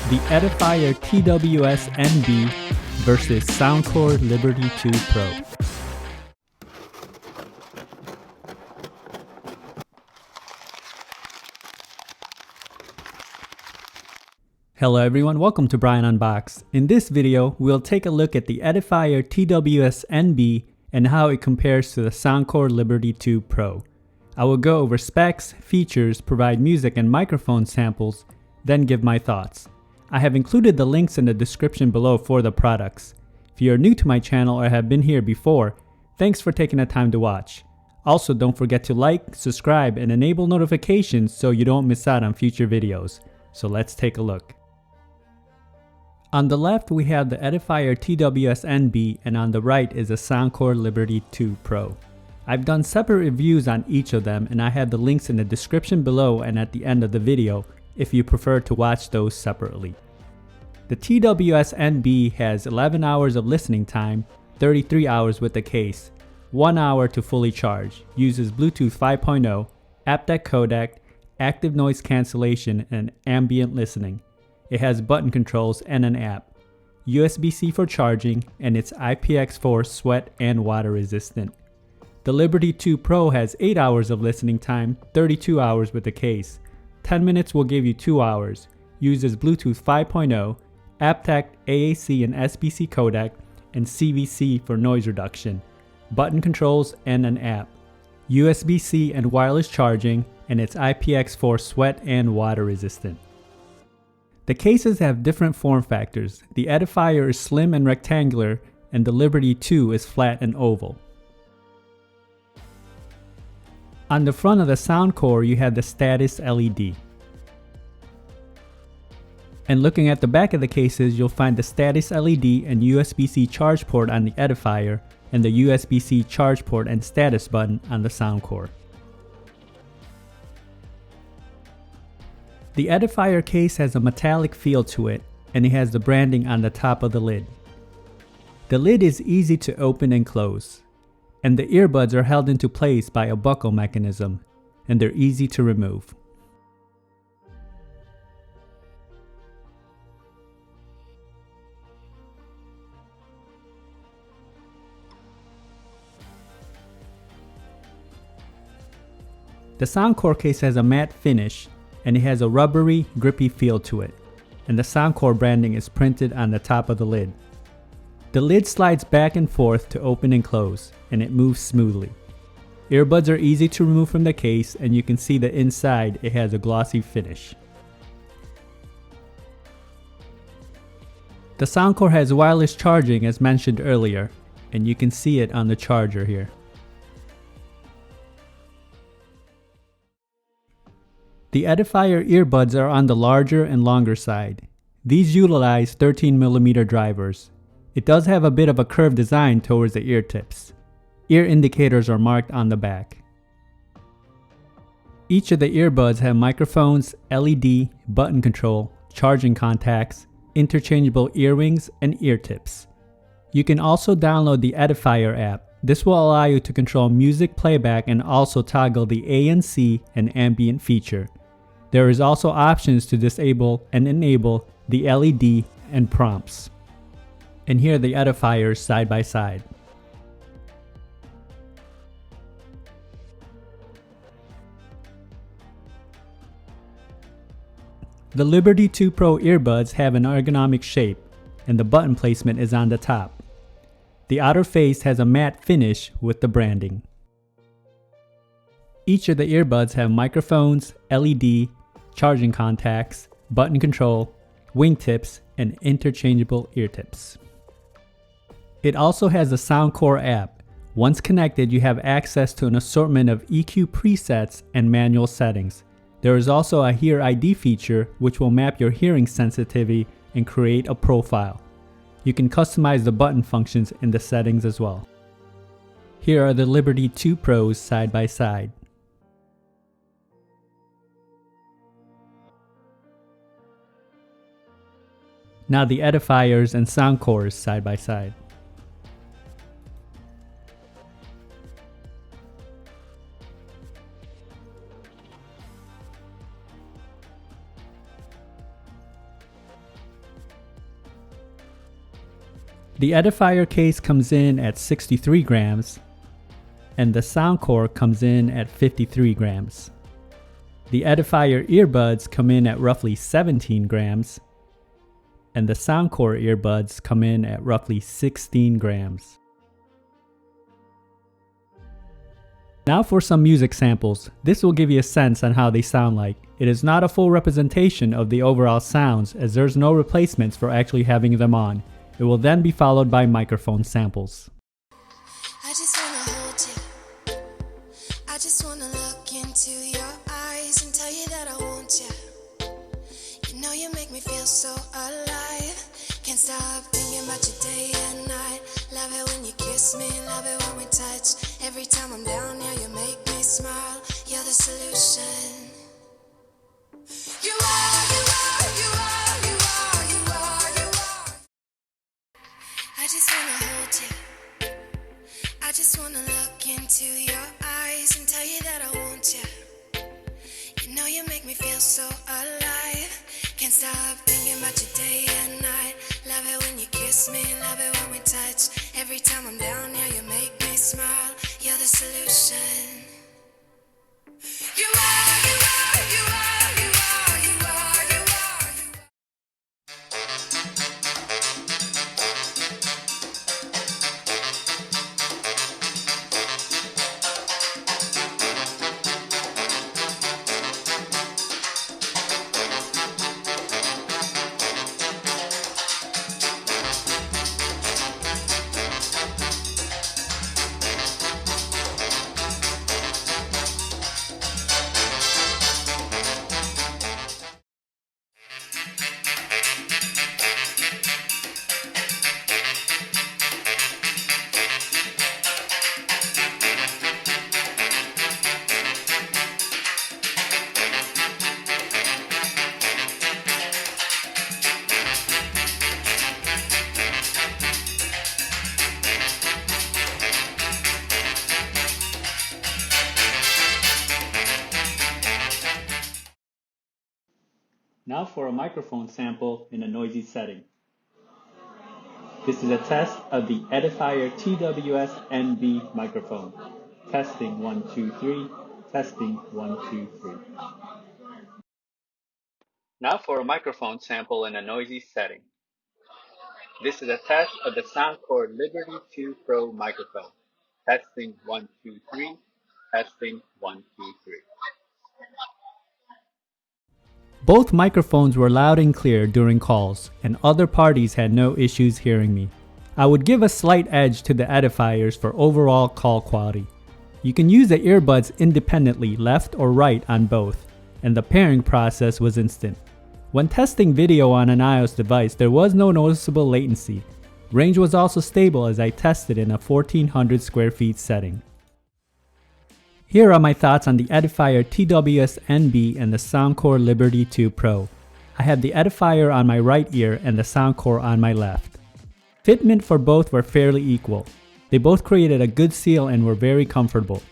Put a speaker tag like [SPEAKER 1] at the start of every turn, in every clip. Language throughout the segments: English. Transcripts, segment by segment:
[SPEAKER 1] the Edifier TWS NB versus Soundcore Liberty 2 Pro. Hello everyone, welcome to Brian Unboxed. In this video, we'll take a look at the Edifier TWS NB and how it compares to the Soundcore Liberty 2 Pro. I will go over specs, features, provide music and microphone samples, then give my thoughts. I have included the links in the description below for the products. If you are new to my channel or have been here before, thanks for taking the time to watch. Also, don't forget to like, subscribe, and enable notifications so you don't miss out on future videos. So let's take a look. On the left, we have the Edifier TWS NB, and on the right is the Soundcore Liberty 2 Pro. I've done separate reviews on each of them, and I have the links in the description below and at the end of the video if you prefer to watch those separately. The TWS NB has 11 hours of listening time, 33 hours with the case, 1 hour to fully charge, uses Bluetooth 5.0, aptX codec, active noise cancellation, and ambient listening. It has button controls and an app, USB-C for charging, and it's IPX4 sweat and water resistant. The Liberty 2 Pro has 8 hours of listening time, 32 hours with the case. 10 minutes will give you 2 hours, uses Bluetooth 5.0, aptX, AAC and SBC codec, and CVC for noise reduction, button controls and an app, USB-C and wireless charging, and it's IPX4 sweat and water resistant. The cases have different form factors. The Edifier is slim and rectangular, and the Liberty 2 is flat and oval. On the front of the Soundcore, you have the status LED. And looking at the back of the cases, you'll find the status LED and USB-C charge port on the Edifier, and the USB-C charge port and status button on the Soundcore. The Edifier case has a metallic feel to it, and it has the branding on the top of the lid. The lid is easy to open and close, and the earbuds are held into place by a buckle mechanism, and they're easy to remove. The Soundcore case has a matte finish, and it has a rubbery, grippy feel to it, and the Soundcore branding is printed on the top of the lid. The lid slides back and forth to open and close, and it moves smoothly. Earbuds are easy to remove from the case, and you can see that inside it has a glossy finish. The Soundcore has wireless charging as mentioned earlier, and you can see it on the charger here. The Edifier earbuds are on the larger and longer side. These utilize 13mm drivers. It does have a bit of a curved design towards the ear tips. Ear indicators are marked on the back. Each of the earbuds have microphones, LED, button control, charging contacts, interchangeable ear rings, and ear tips. You can also download the Edifier app. This will allow you to control music playback and also toggle the ANC and ambient feature. There is also options to disable and enable the LED and prompts. And here are the Edifiers side by side. The Liberty 2 Pro earbuds have an ergonomic shape, and the button placement is on the top. The outer face has a matte finish with the branding. Each of the earbuds have microphones, LED, charging contacts, button control, wingtips, and interchangeable ear tips. It also has the Soundcore app. Once connected, you have access to an assortment of EQ presets and manual settings. There is also a Hear ID feature which will map your hearing sensitivity and create a profile. You can customize the button functions in the settings as well. Here are the Liberty 2 Pros side by side. Now the Edifiers and Soundcores side by side. The Edifier case comes in at 63 grams, and the Soundcore comes in at 53 grams. The Edifier earbuds come in at roughly 17 grams, and the Soundcore earbuds come in at roughly 16 grams. Now for some music samples. This will give you a sense on how they sound like. It is not a full representation of the overall sounds, as there's no replacements for actually having them on. It will then be followed by microphone samples.
[SPEAKER 2] I just wanna hold you. I just wanna look into your eyes and tell you that I want you. You know you make me feel so alive. Can't stop thinking about you day and night. Love it when you kiss me, love it when we touch. Every time I'm down here, you make me smile. You're the solution. You are, you are, you are, you are, you are, you are. I just wanna hold you. I just wanna look into your eyes and tell you that I want you. You know you make me feel so alive. Can't stop thinking about you day and night. Love it when you kiss me, love it when we touch. Every time I'm down here, you make me smile. You're the solution. You are, you are, you are, you are, you are, you are, you are.
[SPEAKER 1] Now for a microphone sample in a noisy setting. This is a test of the Edifier TWS NB microphone. Testing 1, 2, 3. Testing 1, 2, 3. Now for a microphone sample in a noisy setting. This is a test of the Soundcore Liberty 2 Pro microphone. Testing 1, 2, 3. Testing 1, 2, 3. Both microphones were loud and clear during calls, and other parties had no issues hearing me. I would give a slight edge to the Edifiers for overall call quality. You can use the earbuds independently left or right on both, and the pairing process was instant. When testing video on an iOS device, there was no noticeable latency. Range was also stable as I tested in a 1400 square feet setting. Here are my thoughts on the Edifier TWS NB and the Soundcore Liberty 2 Pro. I had the Edifier on my right ear and the Soundcore on my left. Fitment for both were fairly equal. They both created a good seal and were very comfortable.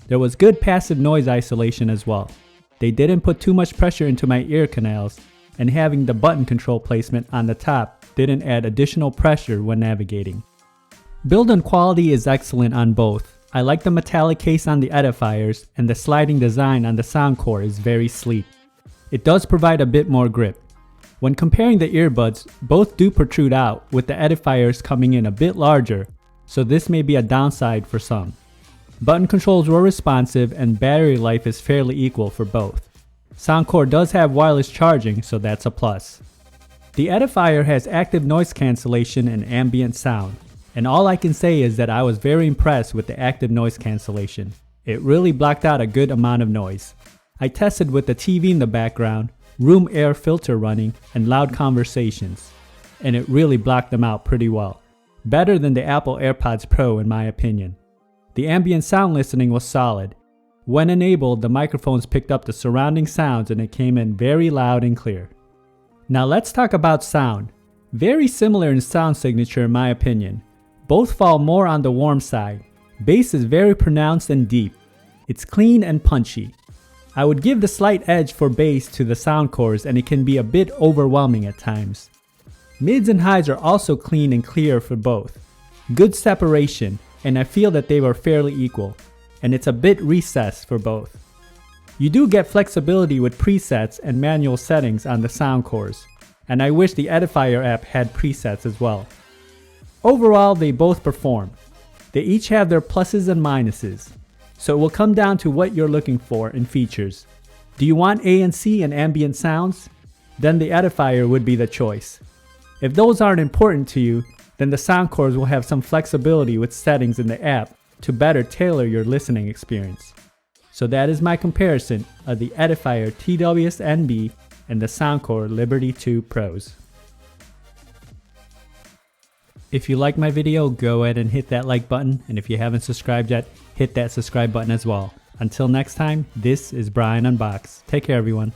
[SPEAKER 1] There was good passive noise isolation as well. They didn't put too much pressure into my ear canals, and having the button control placement on the top didn't add additional pressure when navigating. Build-in quality is excellent on both. I like the metallic case on the Edifiers, and the sliding design on the Soundcore is very sleek. It does provide a bit more grip. When comparing the earbuds, both do protrude out, with the Edifiers coming in a bit larger, so this may be a downside for some. Button controls were responsive and battery life is fairly equal for both. Soundcore does have wireless charging, so that's a plus. The Edifier has active noise cancellation and ambient sound. And all I can say is that I was very impressed with the active noise cancellation. It really blocked out a good amount of noise. I tested with the TV in the background, room air filter running, and loud conversations, and it really blocked them out pretty well. Better than the Apple AirPods Pro in my opinion. The ambient sound listening was solid. When enabled, the microphones picked up the surrounding sounds and it came in very loud and clear. Now let's talk about sound. Very similar in sound signature in my opinion. Both fall more on the warm side. Bass is very pronounced and deep. It's clean and punchy. I would give the slight edge for bass to the Soundcores, and it can be a bit overwhelming at times. Mids and highs are also clean and clear for both. Good separation, and I feel that they were fairly equal, and it's a bit recessed for both. You do get flexibility with presets and manual settings on the Soundcores, and I wish the Edifier app had presets as well. Overall, they both perform. They each have their pluses and minuses, so it will come down to what you're looking for in features. Do you want ANC and ambient sounds? Then the Edifier would be the choice. If those aren't important to you, then the Soundcores will have some flexibility with settings in the app to better tailor your listening experience. So that is my comparison of the Edifier TWS NB and the Soundcore Liberty 2 Pros. If you like my video, go ahead and hit that like button, and if you haven't subscribed yet, hit that subscribe button as well. Until next time, this is Brian Unboxed. Take care, everyone.